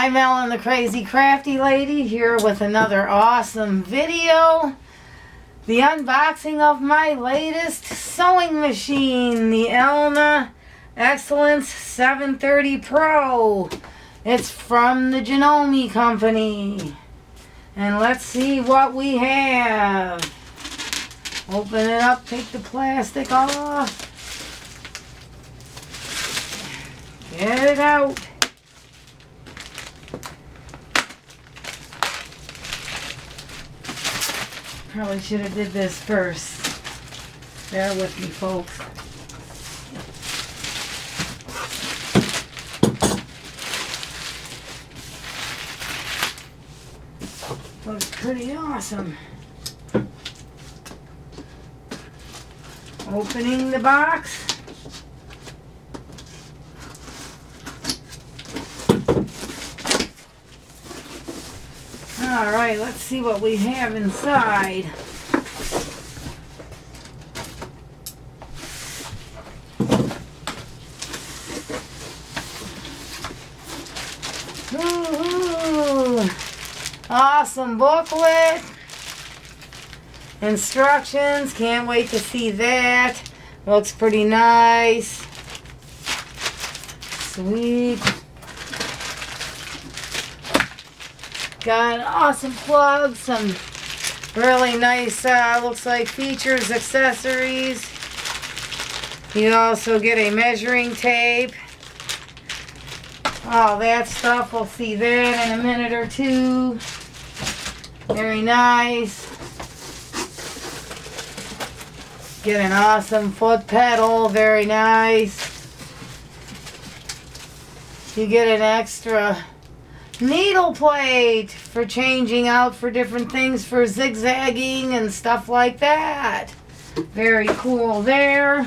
I'm Ellen the Crazy Crafty Lady here with another awesome video. The unboxing of my latest sewing machine, the Elna eXcellence 730 Pro. It's from the Genome Company. And let's see what we have. Open it up, take the plastic off. Get it out. Probably should have did this first. Bear with me, folks. Looks pretty awesome. Opening the box. Alright, let's see what we have inside. Ooh, awesome booklet. Instructions, can't wait to see that. Looks pretty nice. Sweet. Got an awesome plug, some really nice, looks like features, accessories. You also get a measuring tape. All that stuff, we'll see that in a minute or two. Very nice. Get an awesome foot pedal, very nice. You get an extra needle plate for changing out for different things, for zigzagging and stuff like that. Very cool there.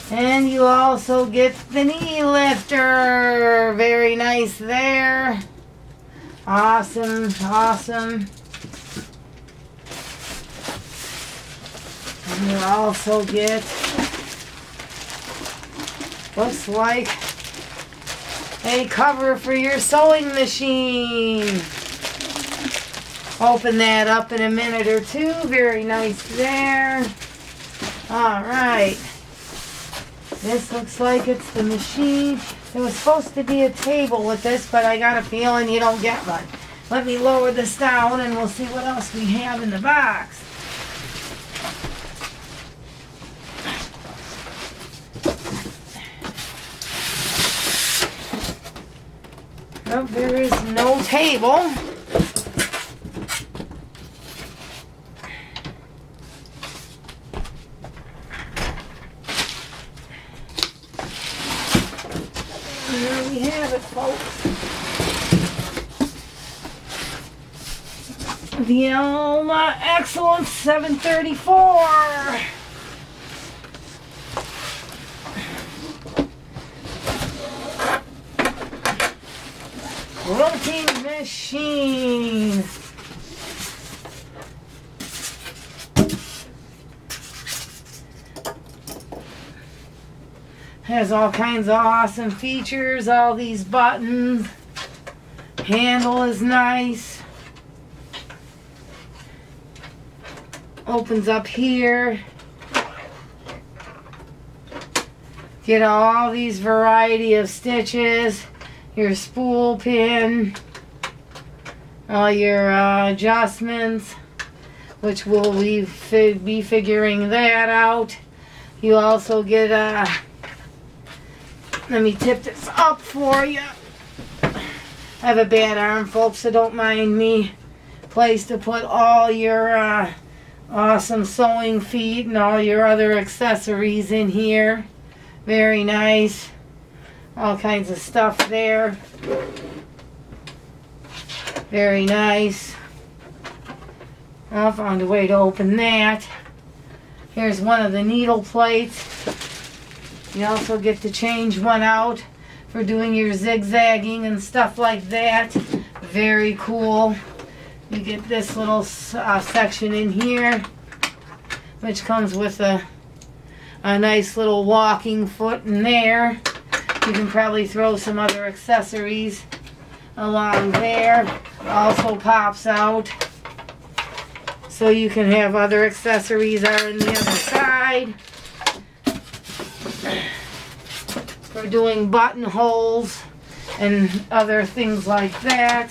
And you also get the knee lifter. Very nice there. Awesome, awesome. And you also get, looks like, a cover for your sewing machine. Open that up in a minute or two. Very nice there. Alright. This looks like it's the machine. There was supposed to be a table with this, but I got a feeling you don't get one. Let me lower this down and we'll see what else we have in the box. Oh, there is no table. There we have it, folks. The Elna eXcellence 734. Quilting machine. Has all kinds of awesome features, all these buttons. Handle is nice. Opens up here. Get all these variety of stitches. Your spool pin, all your adjustments, which we'll be figuring that out. You also get let me tip this up for you. I have a bad arm, folks, so don't mind me. Place to put all your awesome sewing feet and all your other accessories in here. Very nice. All kinds of stuff there. Very nice. I found a way to open that. Here's one of the needle plates. You also get to change one out for doing your zigzagging and stuff like that. Very cool. You get this little section in here, which comes with a nice little walking foot in there. You can probably throw some other accessories along there. Also pops out, so you can have other accessories are on the other side. For doing buttonholes and other things like that.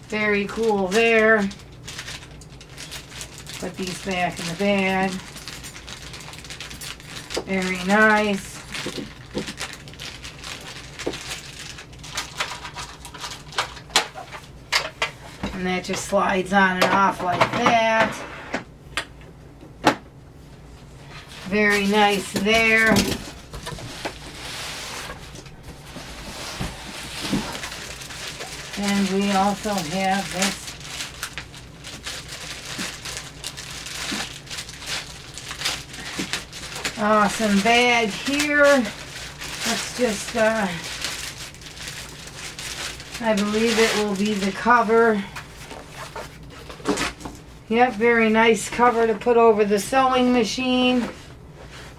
Very cool there. Put these back in the bag. Very nice. And that just slides on and off like that. Very nice there. And we also have this awesome bag here. Let's just, I believe it will be the cover. Yep, very nice cover to put over the sewing machine.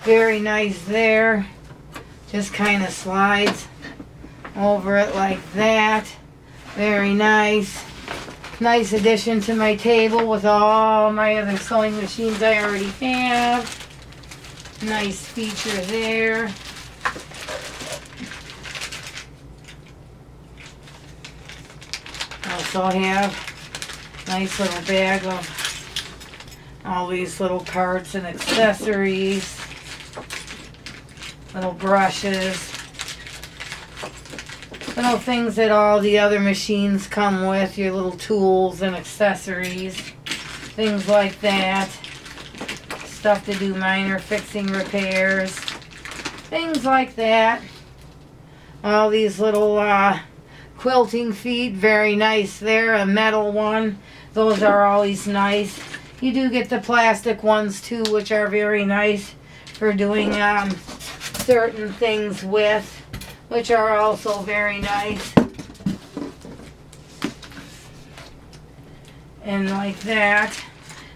Very nice there. Just kind of slides over it like that. Very nice. Nice addition to my table with all my other sewing machines I already have. Nice feature there. Also have a nice little bag of all these little parts and accessories. Little brushes. Little things that all the other machines come with. Your little tools and accessories. Things like that. Stuff to do minor fixing repairs. Things like that. All these little quilting feet. Very nice there. A metal one. Those are always nice. You do get the plastic ones too, which are very nice for doing certain things with, which are also very nice. And like that.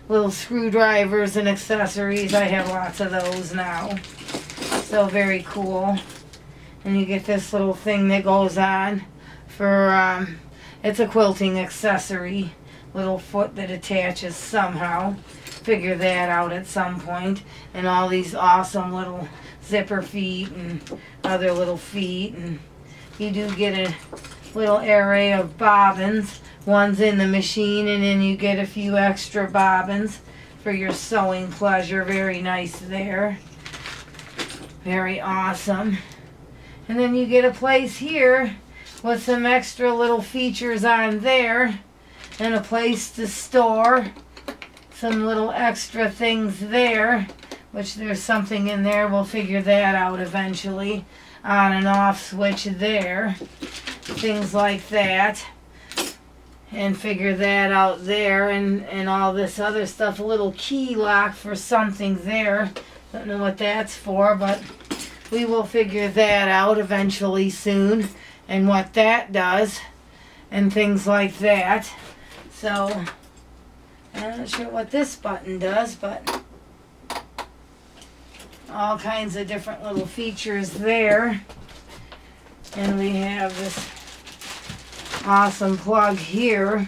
Little screwdrivers and accessories. I have lots of those now. So very cool. And you get this little thing that goes on for, it's a quilting accessory. Little foot that attaches somehow. Figure that out at some point. And all these awesome little zipper feet and other little feet. And you do get a little array of bobbins. One's in the machine, and then you get a few extra bobbins for your sewing pleasure. Very nice there. Very awesome. And then you get a place here with some extra little features on there. And a place to store some little extra things there. Which there's something in there. We'll figure that out eventually. On and off switch there. Things like that. And figure that out there. And all this other stuff. A little key lock for something there. Don't know what that's for, but we will figure that out eventually soon. And what that does. And things like that. So, I'm not sure what this button does, but all kinds of different little features there. And we have this awesome plug here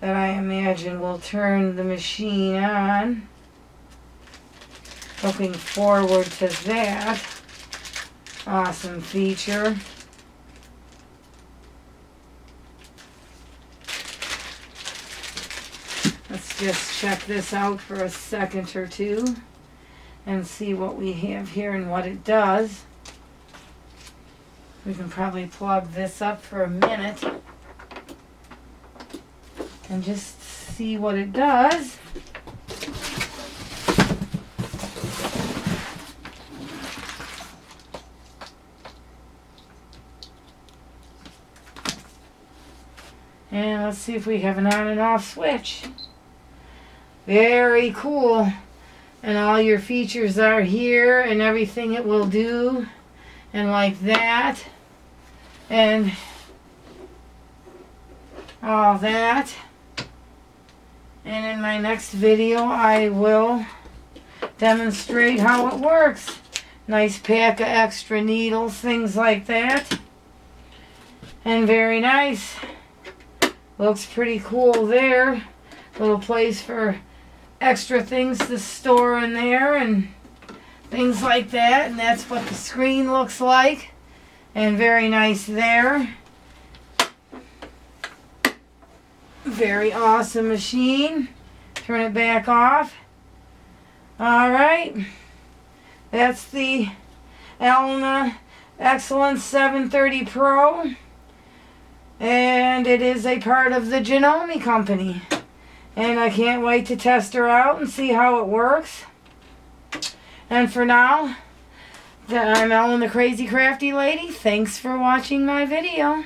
that I imagine will turn the machine on. Looking forward to that. Awesome feature. Let's just check this out for a second or two and see what we have here and what it does. We can probably plug this up for a minute and just see what it does. And let's see if we have an on and off switch. Very cool. And all your features are here and everything it will do. And like that. And all that. And in my next video I will demonstrate how it works. Nice pack of extra needles, things like that. And very nice. Looks pretty cool there. Little place for extra things to store in there and things like that. And that's what the screen looks like. And very nice there. Very awesome machine. Turn it back off. Alright. That's the Elna eXcellence 730 Pro. And it is a part of the Janome company. And I can't wait to test her out and see how it works. And for now, I'm Ellen the Crazy Crafty Lady. Thanks for watching my video.